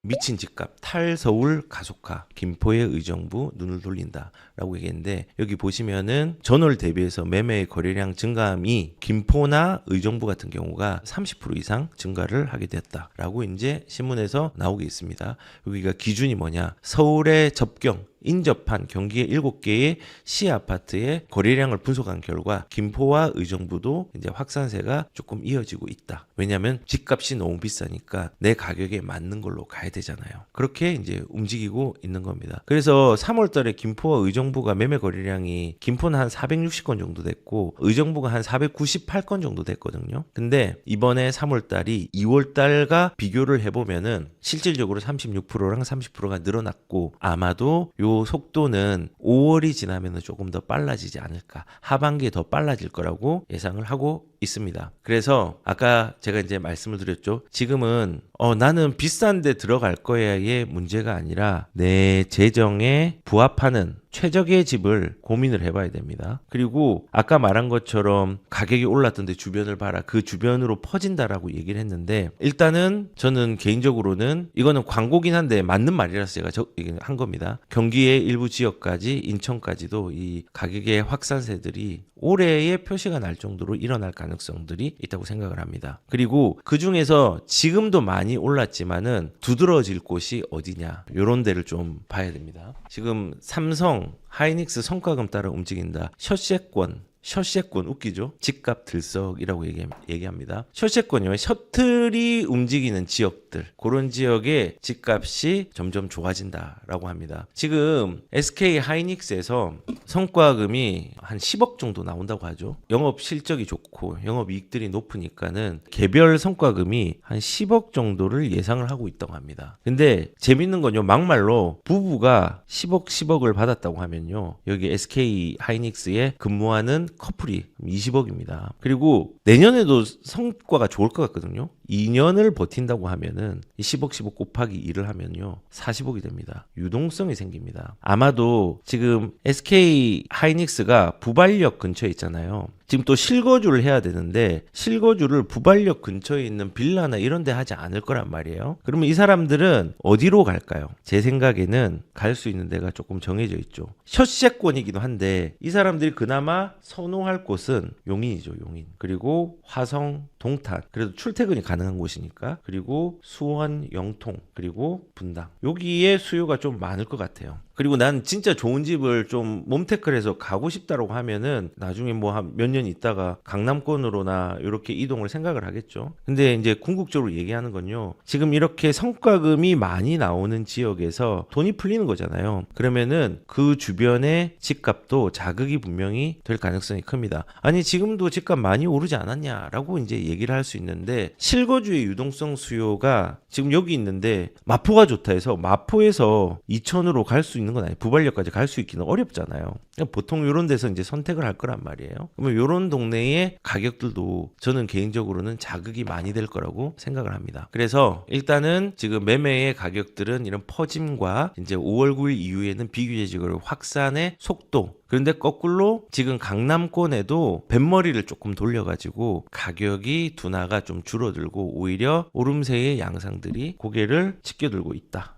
미친 집값, 탈서울 가속화, 김포의 의정부 눈을 돌린다라고 얘기했는데 여기 보시면은 전월 대비해서 매매 거래량 증감이 김포나 의정부 같은 경우가 30% 이상 증가를 하게 됐다라고 이제 신문에서 나오게 있습니다. 여기가 기준이 뭐냐? 서울의 접경 인접한 경기의 7개의 시 아파트의 거래량을 분석한 결과 김포와 의정부도 이제 확산세가 조금 이어지고 있다. 왜냐하면 집값이 너무 비싸니까 내 가격에 맞는 걸로 가야 되잖아요. 그렇게 이제 움직이고 있는 겁니다. 그래서 3월 달에 김포와 의정부가 매매 거래량이 김포는 한 460건 정도 됐고 의정부가 한 498건 정도 됐거든요. 근데 이번에 3월 달이 2월 달과 비교를 해보면은 실질적으로 36%랑 30%가 늘어났고 아마도 요 속도는 5월이 지나면 조금 더 빨라지지 않을까. 하반기에 더 빨라질 거라고 예상을 하고 있습니다. 그래서 아까 제가 이제 말씀을 드렸죠. 지금은 나는 비싼데 들어갈 거야의 문제가 아니라 내 재정에 부합하는 최적의 집을 고민을 해봐야 됩니다. 그리고 아까 말한 것처럼 가격이 올랐던데 주변을 봐라. 그 주변으로 퍼진다라고 얘기를 했는데 일단은 저는 개인적으로는 이거는 광고긴 한데 맞는 말이라서 제가 한 겁니다. 경기의 일부 지역까지 인천까지도 이 가격의 확산세들이 올해의 표시가 날 정도로 일어날 가능성들이 있다고 생각을 합니다. 그리고 그 중에서 지금도 많이 올랐지만은 두드러질 곳이 어디냐 이런 데를 좀 봐야 됩니다. 지금 삼성, 하이닉스 성과금 따라 움직인다. 셔세권 웃기죠? 집값 들썩이라고 얘기합니다. 셔세권이요. 셔틀이 움직이는 지역들 그런 지역의 집값이 점점 좋아진다라고 합니다. 지금 SK 하이닉스에서 성과금이 한 10억 정도 나온다고 하죠. 영업 실적이 좋고 영업 이익들이 높으니까는 개별 성과금이 한 10억 정도를 예상을 하고 있다고 합니다. 근데 재밌는 건요. 막말로 부부가 10억을 받았다고 하면요. 여기 SK 하이닉스에 근무하는 커플이 20억입니다. 그리고 내년에도 성과가 좋을 것 같거든요. 2년을 버틴다고 하면은 10억 곱하기 2를 하면요 40억이 됩니다. 유동성이 생깁니다. 아마도 지금 SK 하이닉스가 부발역 근처에 있잖아요. 지금 또 실거주를 해야 되는데 실거주를 부발역 근처에 있는 빌라나 이런 데 하지 않을 거란 말이에요. 그러면 이 사람들은 어디로 갈까요? 제 생각에는 갈 수 있는 데가 조금 정해져 있죠. 셔세권이기도 한데 이 사람들이 그나마 선호할 곳은 용인이죠. 용인. 그리고 화성, 동탄. 그래도 출퇴근이 가능한 곳이니까. 그리고 수원, 영통. 그리고 분당. 여기에 수요가 좀 많을 것 같아요. 그리고 난 진짜 좋은 집을 좀 몸테크해서 가고 싶다라고 하면은 나중에 뭐 한 몇 년 있다가 강남권으로나 이렇게 이동을 생각을 하겠죠. 근데 이제 궁극적으로 얘기하는 건요. 지금 이렇게 성과금이 많이 나오는 지역에서 돈이 풀리는 거잖아요. 그러면은 그 주변의 집값도 자극이 분명히 될 가능성이 큽니다. 아니 지금도 집값 많이 오르지 않았냐라고 이제 얘기를 할 수 있는데 실거주의 유동성 수요가 지금 여기 있는데 마포가 좋다 해서 마포에서 이천으로 갈 수 있는 건 아니에요. 부발역까지 갈 수 있기는 어렵잖아요. 보통 이런 데서 이제 선택을 할 거란 말이에요. 그러면 이런 동네의 가격들도 저는 개인적으로는 자극이 많이 될 거라고 생각을 합니다. 그래서 일단은 지금 매매의 가격들은 이런 퍼짐과 이제 5월 9일 이후에는 비규제적으로 확산의 속도 그런데 거꾸로 지금 강남권에도 뱃머리를 조금 돌려가지고 가격이 둔화가 좀 줄어들고 오히려 오름세의 양상들이 고개를 치켜들고 있다.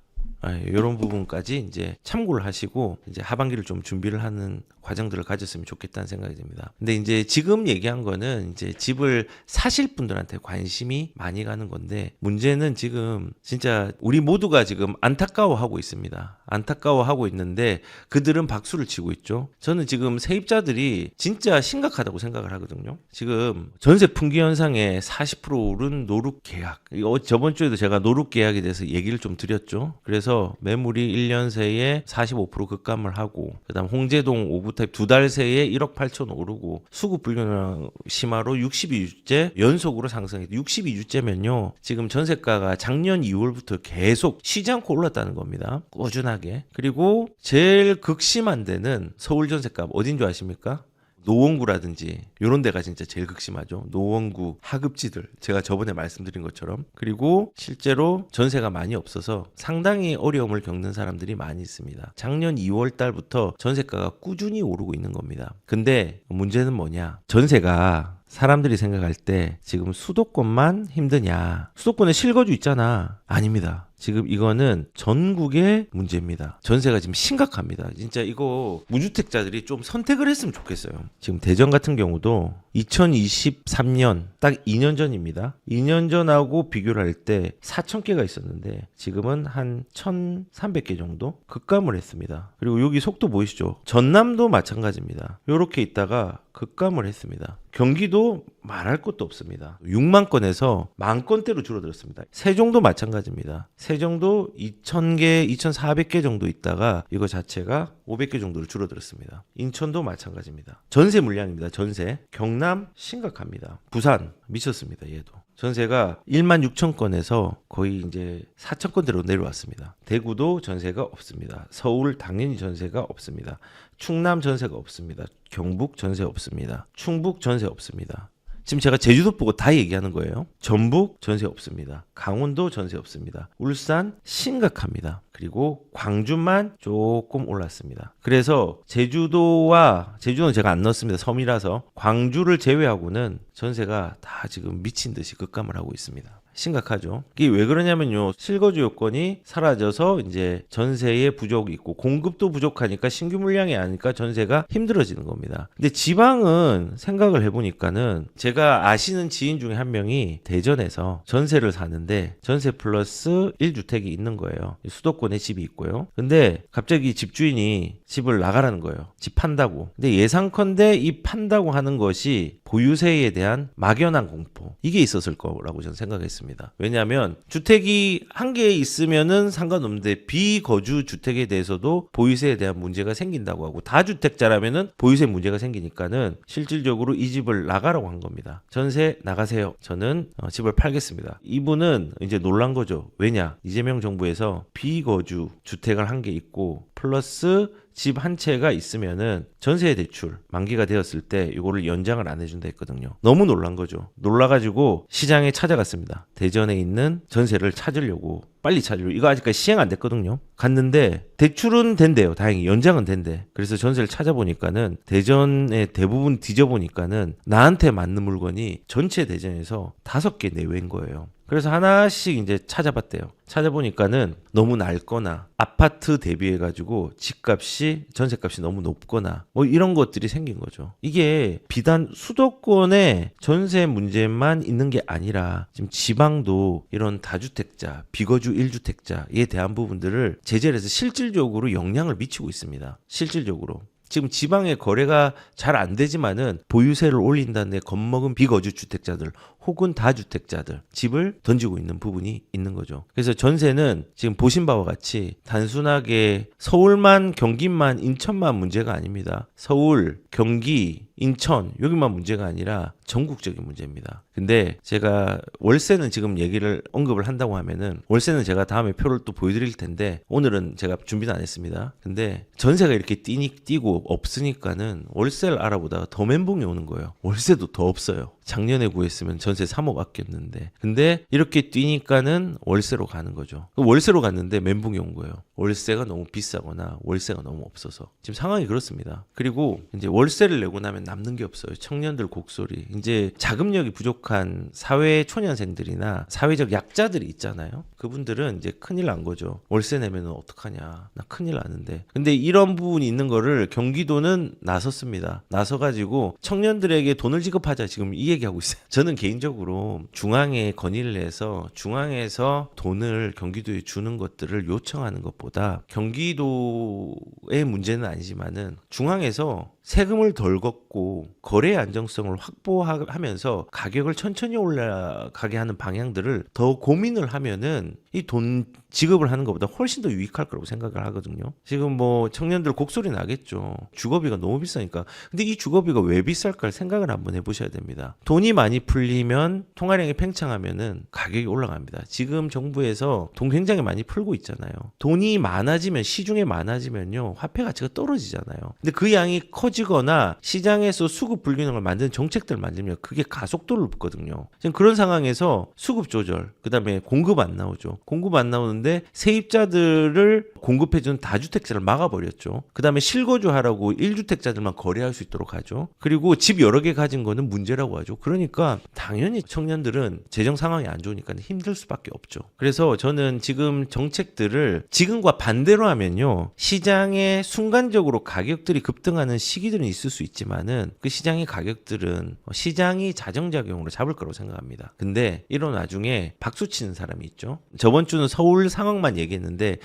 이런 부분까지 이제 참고를 하시고 이제 하반기를 좀 준비를 하는 과정들을 가졌으면 좋겠다는 생각이 듭니다. 근데 이제 지금 얘기한 거는 이제 집을 사실 분들한테 관심이 많이 가는 건데 문제는 지금 진짜 우리 모두가 지금 안타까워하고 있습니다. 안타까워하고 있는데 그들은 박수를 치고 있죠. 저는 지금 세입자들이 진짜 심각하다고 생각을 하거든요. 지금 전세 품귀 현상에 40% 오른 노룩 계약. 저번 주에도 제가 노룩 계약에 대해서 얘기를 좀 드렸죠. 그래서 매물이 1년 새에 45% 급감을 하고 그다음 홍제동 5구 타입 2달 새에 1억 8천 오르고 수급 불균형 심화로 62주째 연속으로 상승했고 62주째면요. 지금 전세가가 작년 2월부터 계속 쉬지 않고 올랐다는 겁니다. 꾸준하게. 그리고 제일 극심한 데는 서울 전세값 어딘 줄 아십니까? 노원구라든지 이런 데가 진짜 제일 극심하죠. 노원구, 하급지들 제가 저번에 말씀드린 것처럼. 그리고 실제로 전세가 많이 없어서 상당히 어려움을 겪는 사람들이 많이 있습니다. 작년 2월 달부터 전세가가 꾸준히 오르고 있는 겁니다. 근데 문제는 뭐냐? 전세가 사람들이 생각할 때 지금 수도권만 힘드냐? 수도권에 실거주 있잖아. 아닙니다. 지금 이거는 전국의 문제입니다. 전세가 지금 심각합니다. 진짜 이거 무주택자들이 좀 선택을 했으면 좋겠어요. 지금 대전 같은 경우도 2023년 딱 2년 전입니다. 2년 전하고 비교를 할 때 4,000개가 있었는데 지금은 한 1,300개 정도 급감을 했습니다. 그리고 여기 속도 보이시죠? 전남도 마찬가지입니다. 이렇게 있다가 급감을 했습니다. 경기도 말할 것도 없습니다. 6만 건에서 10,000건대로 줄어들었습니다. 세종도 마찬가지입니다. 세종도 2,000개, 2,400개 정도 있다가 이거 자체가 500개 정도로 줄어들었습니다. 인천도 마찬가지입니다. 전세 물량입니다. 전세. 경남 심각합니다. 부산 미쳤습니다. 얘도. 전세가 16,000건에서 거의 이제 4,000건대로 내려왔습니다. 대구도 전세가 없습니다. 서울 당연히 전세가 없습니다. 충남 전세가 없습니다. 경북 전세 없습니다. 충북 전세 없습니다. 지금 제가 제주도 보고 다 얘기하는 거예요. 전북 전세 없습니다. 강원도 전세 없습니다. 울산 심각합니다. 그리고 광주만 조금 올랐습니다. 그래서 제주도는 제가 안 넣었습니다. 섬이라서 광주를 제외하고는 전세가 다 지금 미친 듯이 급감을 하고 있습니다. 심각하죠. 이게 왜 그러냐면요. 실거주 요건이 사라져서 이제 전세에 부족이 있고 공급도 부족하니까 신규 물량이 아니니까 전세가 힘들어지는 겁니다. 근데 지방은 생각을 해보니까는 제가 아시는 지인 중에 한 명이 대전에서 전세를 사는데 전세 플러스 1주택이 있는 거예요. 수도권에 집이 있고요. 근데 갑자기 집주인이 집을 나가라는 거예요. 집 판다고. 근데 예상컨대 이 판다고 하는 것이 보유세에 대한 막연한 공포. 이게 있었을 거라고 저는 생각했습니다. 왜냐하면 주택이 한 개 있으면은 상관없는데 비거주 주택에 대해서도 보유세에 대한 문제가 생긴다고 하고 다주택자라면은 보유세 문제가 생기니까는 실질적으로 이 집을 나가라고 한 겁니다. 전세 나가세요. 저는 집을 팔겠습니다. 이분은 이제 놀란 거죠. 왜냐? 이재명 정부에서 비거주 주택을 한 개 있고 플러스 집 한 채가 있으면은 전세 대출 만기가 되었을 때 이거를 연장을 안 해준다 했거든요. 너무 놀란 거죠. 놀라가지고 시장에 찾아갔습니다. 대전에 있는 전세를 찾으려고 빨리 찾으려고. 이거 아직까지 시행 안 됐거든요. 갔는데 대출은 된대요. 다행히 연장은 된대. 그래서 전세를 찾아보니까는 대전에 대부분 뒤져보니까는 나한테 맞는 물건이 전체 대전에서 5개 내외인 거예요. 그래서 하나씩 이제 찾아봤대요. 찾아보니까는 너무 낡거나 아파트 대비해가지고 집값이 전세값이 너무 높거나 뭐 이런 것들이 생긴 거죠. 이게 비단 수도권의 전세 문제만 있는 게 아니라 지금 지방도 이런 다주택자, 비거주 1주택자에 대한 부분들을 제재를 해서 실질적으로 영향을 미치고 있습니다. 실질적으로. 지금 지방의 거래가 잘 안 되지만은 보유세를 올린다는 데 겁먹은 비거주 주택자들 혹은 다주택자들 집을 던지고 있는 부분이 있는 거죠. 그래서 전세는 지금 보신 바와 같이 단순하게 서울만, 경기만, 인천만 문제가 아닙니다. 서울, 경기, 인천 여기만 문제가 아니라 전국적인 문제입니다. 근데 제가 월세는 지금 얘기를 언급을 한다고 하면은 월세는 제가 다음에 표를 또 보여드릴 텐데 오늘은 제가 준비는 안 했습니다. 근데 전세가 이렇게 뛰고 없으니까는 월세를 알아보다가 더 멘붕이 오는 거예요. 월세도 더 없어요. 작년에 구했으면 전세 3억 아꼈는데 근데 이렇게 뛰니까는 월세로 가는 거죠. 월세로 갔는데 멘붕이 온 거예요. 월세가 너무 비싸거나 월세가 너무 없어서 지금 상황이 그렇습니다. 그리고 이제 월세를 내고 나면 남는 게 없어요. 청년들 곡소리. 이제 자금력이 부족한 사회 초년생들이나 사회적 약자들이 있잖아요. 그분들은 이제 큰일 난 거죠. 월세 내면 어떡하냐. 나 큰일 나는데. 근데 이런 부분이 있는 거를 경기도는 나섰습니다. 나서가지고 청년들에게 돈을 지급하자 지금 이 얘기하고 있어요. 저는 개인적으로 중앙에 건의를 해서 중앙에서 돈을 경기도에 주는 것들을 요청하는 것보다 경기도의 문제는 아니지만은 중앙에서 세금을 덜 걷고 거래 안정성을 확보하면서 가격을 천천히 올라가게 하는 방향들을 더 고민을 하면은 이 돈 지급을 하는 것보다 훨씬 더 유익할 거라고 생각을 하거든요. 지금 뭐 청년들 곡소리 나겠죠. 주거비가 너무 비싸니까. 근데 이 주거비가 왜 비쌀까 생각을 한번 해보셔야 됩니다. 돈이 많이 풀리면 통화량이 팽창하면은 가격이 올라갑니다. 지금 정부에서 돈 굉장히 많이 풀고 있잖아요. 돈이 많아지면 시중에 많아지면요 화폐 가치가 떨어지잖아요. 근데 그 양이 커지거나 시장에서 수급 불균형을 만드는 정책들을 만들면 그게 가속도를 높거든요. 지금 그런 상황에서 수급 조절, 그다음에 공급 안 나오죠. 공급 안 나오는데 세입자들을 공급해주는 다주택자를 막아버렸죠. 그다음에 실거주하라고 1주택자들만 거래할 수 있도록 하죠. 그리고 집 여러 개 가진 거는 문제라고 하죠. 그러니까 당연히 청년들은 재정 상황이 안 좋으니까 힘들 수밖에 없죠. 그래서 저는 지금 정책들을 지금과 반대로 하면요, 시장에 순간적으로 가격들이 급등하는 시기들은 있을 수 있지만은 그 시장의 가격들은 시장이 자정작용으로 잡을 거라고 생각합니다. 근데 이런 와중에 박수 치는 사람이 있죠. 저번 주는 서울 상황만 얘기했는데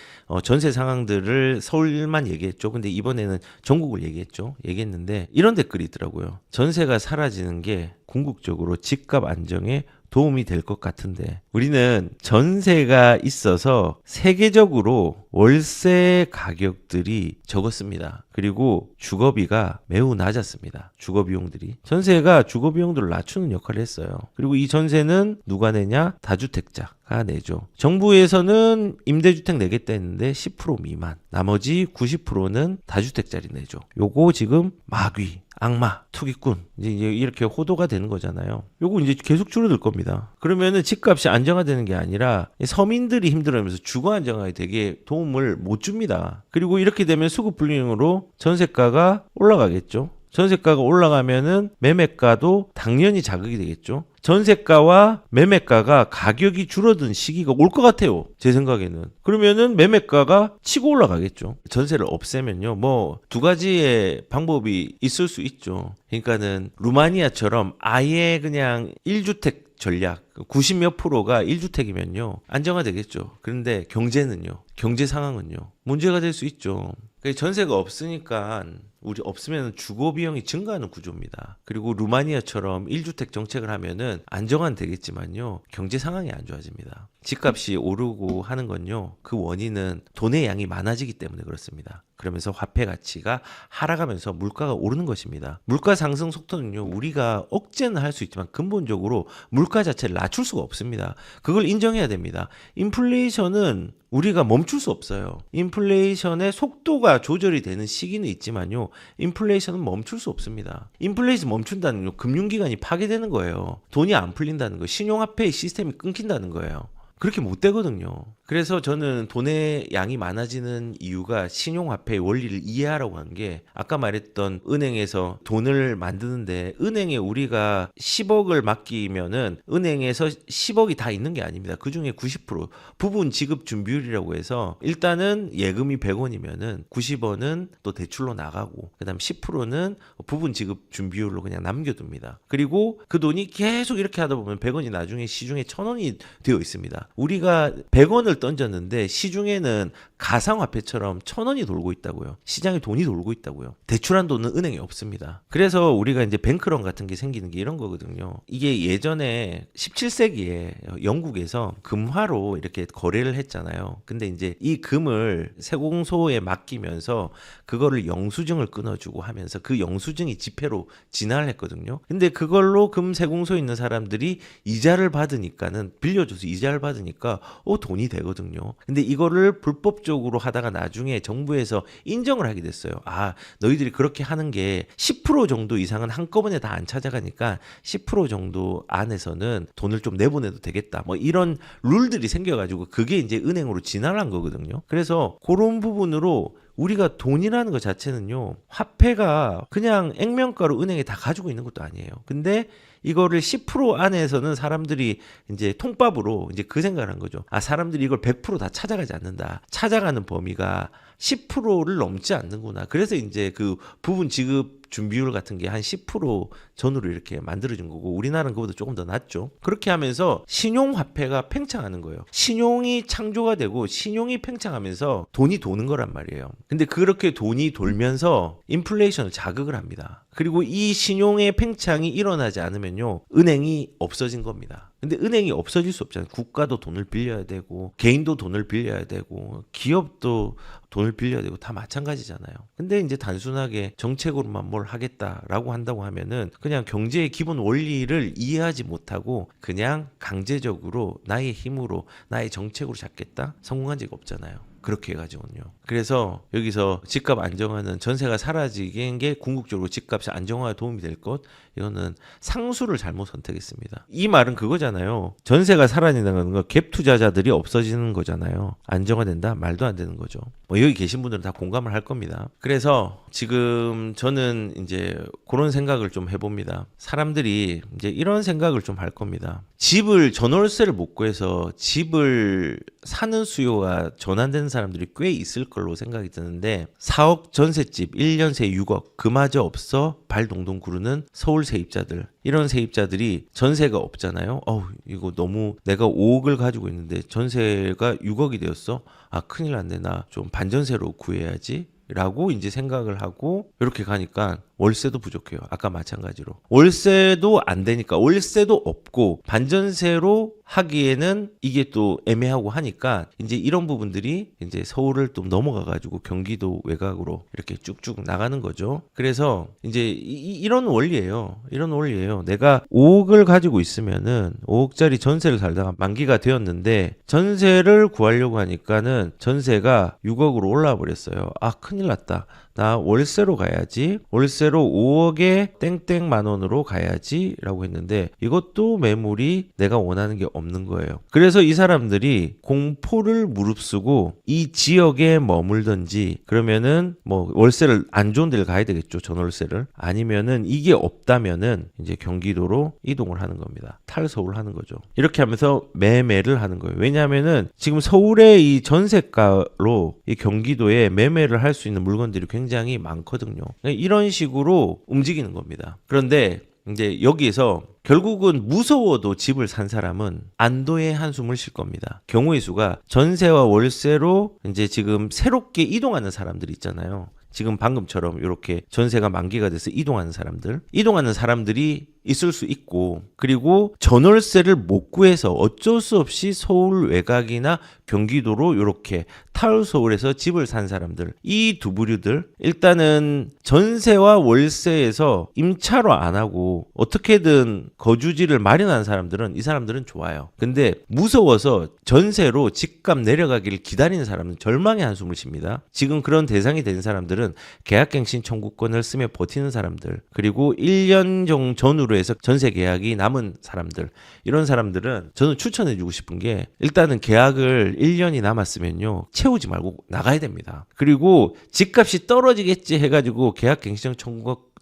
전세 상황들을 서울만 얘기했죠. 근데 이번에는 전국을 얘기했는데 이런 댓글이 있더라고요. 전세가 사라지는 게 궁극적으로 집값 안정에 도움이 될 것 같은데, 우리는 전세가 있어서 세계적으로 월세 가격들이 적었습니다. 그리고 주거비가 매우 낮았습니다. 주거비용들이. 전세가 주거비용들을 낮추는 역할을 했어요. 그리고 이 전세는 누가 내냐? 다주택자가 내죠. 정부에서는 임대주택 내겠다 했는데 10% 미만, 나머지 90%는 다주택자리 내죠. 요거 지금 마귀, 악마, 투기꾼 이제 이렇게 호도가 되는 거잖아요. 요거 이제 계속 줄어들 겁니다. 그러면은 집값이 안정화되는 게 아니라 서민들이 힘들어하면서 주거 안정화에 되게 도움을 못 줍니다. 그리고 이렇게 되면 수급 불균형으로 전세가가 올라가겠죠. 전세가가 올라가면은 매매가도 당연히 자극이 되겠죠. 전세가와 매매가가 가격이 줄어든 시기가 올 것 같아요. 제 생각에는. 그러면은 매매가가 치고 올라가겠죠. 전세를 없애면요, 뭐 두 가지의 방법이 있을 수 있죠. 그러니까는 루마니아처럼 아예 그냥 1주택 전략 90몇 프로가 1주택이면요 안정화되겠죠. 그런데 경제는요, 경제 상황은요 문제가 될 수 있죠. 전세가 없으니까 우리 없으면 주거 비용이 증가하는 구조입니다. 그리고 루마니아처럼 1주택 정책을 하면은 안정화는 되겠지만요, 경제 상황이 안 좋아집니다. 집값이 오르고 하는 건요, 그 원인은 돈의 양이 많아지기 때문에 그렇습니다. 그러면서 화폐 가치가 하락하면서 물가가 오르는 것입니다. 물가 상승 속도는요, 우리가 억제는 할 수 있지만 근본적으로 물가 자체를 낮출 수가 없습니다. 그걸 인정해야 됩니다. 인플레이션은 우리가 멈출 수 없어요. 인플레이션의 속도가 조절이 되는 시기는 있지만요, 인플레이션은 멈출 수 없습니다. 인플레이션 멈춘다는 건 금융기관이 파괴되는 거예요. 돈이 안 풀린다는 거, 신용화폐의 시스템이 끊긴다는 거예요. 그렇게 못 되거든요. 그래서 저는 돈의 양이 많아지는 이유가 신용화폐의 원리를 이해하라고 한 게, 아까 말했던 은행에서 돈을 만드는데 은행에 우리가 10억을 맡기면은 은행에서 10억이 다 있는 게 아닙니다. 그중에 90% 부분 지급 준비율이라고 해서 일단은 예금이 100원이면은 90원은 또 대출로 나가고 그다음 10%는 부분 지급 준비율로 그냥 남겨둡니다. 그리고 그 돈이 계속 이렇게 하다 보면 100원이 나중에 시중에 1000원이 되어 있습니다. 우리가 100원을 던졌는데 시중에는 가상화폐처럼 1000원이 돌고 있다고요. 시장에 돈이 돌고 있다고요. 대출한 돈은 은행에 없습니다. 그래서 우리가 이제 뱅크런 같은 게 생기는 게 이런 거거든요. 이게 예전에 17세기에 영국에서 금화로 이렇게 거래를 했잖아요. 근데 이제 이 금을 세공소에 맡기면서 그거를 영수증을 끊어주고 하면서 그 영수증이 지폐로 진화를 했거든요. 근데 그걸로 금 세공소에 있는 사람들이 이자를 받으니까는, 빌려줘서 이자를 받으니까 돈이 되거든요. 근데 이거를 불법적으로 하다가 나중에 정부에서 인정을 하게 됐어요. 아, 너희들이 그렇게 하는 게 10% 정도 이상은 한꺼번에 다 안 찾아가니까 10% 정도 안에서는 돈을 좀 내보내도 되겠다. 뭐 이런 룰들이 생겨가지고 그게 이제 은행으로 진화를 한 거거든요. 그래서 그런 부분으로 우리가 돈이라는 것 자체는요, 화폐가 그냥 액면가로 은행에 다 가지고 있는 것도 아니에요. 근데 이거를 10% 안에서는 사람들이 이제 통밥으로 이제 그 생각을 한 거죠. 아, 사람들이 이걸 100% 다 찾아가지 않는다. 찾아가는 범위가 10%를 넘지 않는구나. 그래서 이제 그 부분 지급 준비율 같은 게 한 10% 전후로 이렇게 만들어진 거고, 우리나라는 그보다 조금 더 낮죠. 그렇게 하면서 신용화폐가 팽창하는 거예요. 신용이 창조가 되고 신용이 팽창하면서 돈이 도는 거란 말이에요. 근데 그렇게 돈이 돌면서 인플레이션을 자극을 합니다. 그리고 이 신용의 팽창이 일어나지 않으면요, 은행이 없어진 겁니다. 근데 은행이 없어질 수 없잖아요. 국가도 돈을 빌려야 되고 개인도 돈을 빌려야 되고 기업도 돈을 빌려야 되고 다 마찬가지잖아요. 근데 이제 단순하게 정책으로만 뭘 하겠다라고 한다고 하면은 그냥 경제의 기본 원리를 이해하지 못하고 그냥 강제적으로 나의 힘으로 나의 정책으로 잡겠다? 성공한 적이 없잖아요. 그렇게 해가지고요. 그래서 여기서 집값 안정화는 전세가 사라지는 게 궁극적으로 집값이 안정화에 도움이 될 것, 이거는 상수를 잘못 선택했습니다. 이 말은 그거잖아요. 전세가 사라진다는 건 갭 투자자들이 없어지는 거잖아요. 안정화된다? 말도 안 되는 거죠. 뭐 여기 계신 분들은 다 공감을 할 겁니다. 그래서 지금 저는 이제 그런 생각을 좀 해봅니다. 사람들이 이제 이런 생각을 좀 할 겁니다. 집을 전월세를 못 구해서 집을 사는 수요가 전환되는 사람들이 꽤 있을 걸로 생각이 드는데 4억 전셋집 1년새 6억 그마저 없어 발 동동 구르는 서울 세입자들, 이런 세입자들이 전세가 없잖아요. 이거 너무 내가 5억을 가지고 있는데 전세가 6억이 되었어. 아, 큰일 났네. 나 좀 반전세로 구해야지 라고 이제 생각을 하고 이렇게 가니까 월세도 부족해요. 아까 마찬가지로 월세도 안 되니까, 월세도 없고 반전세로 하기에는 이게 또 애매하고 하니까 이제 이런 부분들이 이제 서울을 또 넘어가 가지고 경기도 외곽으로 이렇게 쭉쭉 나가는 거죠. 그래서 이제 이런 원리예요. 이런 원리예요. 내가 5억을 가지고 있으면은 5억짜리 전세를 살다가 만기가 되었는데 전세를 구하려고 하니까는 전세가 6억으로 올라와 버렸어요. 아, 큰일 났다. 나 월세로 가야지. 월세로 5억에 땡땡만 원으로 가야지 라고 했는데 이것도 매물이 내가 원하는 게 없는 거예요. 그래서 이 사람들이 공포를 무릅쓰고 이 지역에 머물든지, 그러면은 뭐 월세를 안 좋은 데를 가야 되겠죠. 전월세를. 아니면은 이게 없다면은 이제 경기도로 이동을 하는 겁니다. 탈서울 하는 거죠. 이렇게 하면서 매매를 하는 거예요. 왜냐하면은 지금 서울의 이 전세가로 이 경기도에 매매를 할 수 있는 물건들이 굉장히 많거든요. 이런 식으로 움직이는 겁니다. 그런데 이제 여기에서 결국은 무서워도 집을 산 사람은 안도의 한숨을 쉴 겁니다. 경우의 수가 전세와 월세로 이제 지금 새롭게 이동하는 사람들이 있잖아요. 지금 방금처럼 이렇게 전세가 만기가 돼서 이동하는 사람들이 있을 수 있고, 그리고 전월세를 못 구해서 어쩔 수 없이 서울 외곽이나 경기도로 이렇게 타울 서울에서 집을 산 사람들, 이 두 부류들, 일단은 전세와 월세에서 임차로 안 하고 어떻게든 거주지를 마련한 사람들은, 이 사람들은 좋아요. 근데 무서워서 전세로 집값 내려가기를 기다리는 사람은 절망의 한숨을 쉽니다. 지금 그런 대상이 된 사람들은 계약갱신 청구권을 쓰며 버티는 사람들, 그리고 1년 전후로 해서 전세 계약이 남은 사람들, 이런 사람들은 저는 추천해주고 싶은 게, 일단은 계약을 1년이 남았으면요 채우지 말고 나가야 됩니다. 그리고 집값이 떨어지겠지 해가지고 계약갱신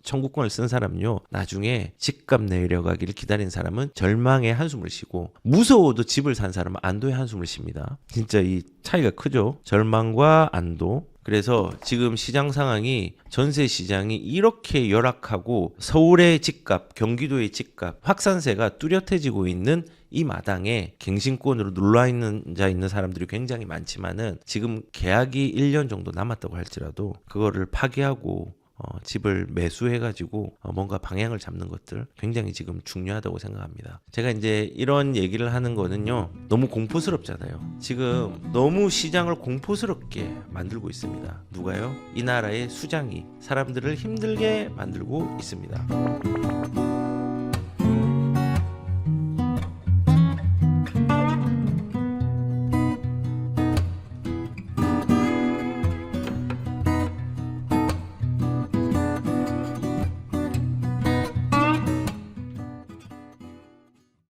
청구권을 쓴 사람은요, 나중에 집값 내려가기를 기다린 사람은 절망의 한숨을 쉬고, 무서워도 집을 산 사람은 안도의 한숨을 쉽니다. 진짜 이 차이가 크죠. 절망과 안도. 그래서 지금 시장 상황이, 전세 시장이 이렇게 열악하고 서울의 집값, 경기도의 집값, 확산세가 뚜렷해지고 있는 이 마당에 갱신권으로 눌러앉아 있는 사람들이 굉장히 많지만은, 지금 계약이 1년 정도 남았다고 할지라도 그거를 파기하고 집을 매수해가지고 뭔가 방향을 잡는 것들 굉장히 지금 중요하다고 생각합니다. 제가 이제 이런 얘기를 하는 거는요, 너무 공포스럽잖아요. 지금 너무 시장을 공포스럽게 만들고 있습니다. 누가요? 이 나라의 수장이 사람들을 힘들게 만들고 있습니다.